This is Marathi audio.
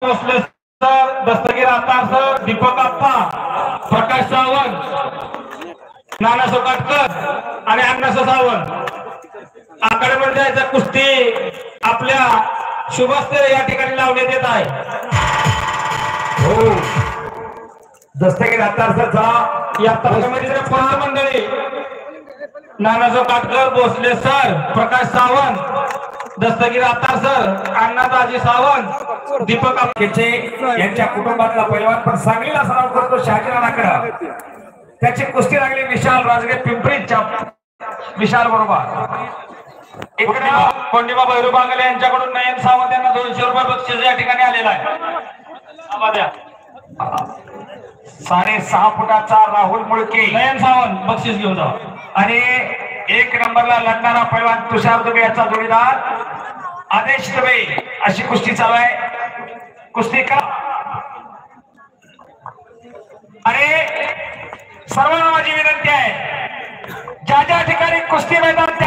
भोसले सर, दस्तगीर आतार सर, दीपक आप्पा, प्रकाश सावंत, नाना सोकाटकर आणि अण्णासो सावंत आकडेमध्ये जायचं कुस्ती आपल्या शुभस्ते या ठिकाणी लावण्यात येत आहे। हो, दस्तगीर आतार सर चला या तालमीमध्ये पंच मंडळी नानासो काटकर, भोसले सर, प्रकाश सावंत, दस्तगीर आतार सर, अण्णादाजी सावंत, दीपक आप्पाचे यांच्या कुटुंबातला पैलवान पण सांगलीला सराव करतो शहाजीराणाकडे। त्याची कुस्ती लागली विशाल राजगे पिंपरीच्या विशाल बरोबर। इकडे कोंडीबा भैरू बागले यांच्याकडून नयन सावंत यांना 200 रुपये बक्षीस या ठिकाणी आलेला आहे। 6.5 फुटाचा राहुल मुळके नयन सावंत बक्षीस घेऊन जा। आणि 1 नंबरला लढणारा पैलवान तुषार दुबे याचा जोडीदार आदेश दुबे अशी कुस्ती चालू आहे। कुस्ती का आणि सर्वांना माझी विनंती आहे, ज्या ज्या ठिकाणी कुस्ती मैदान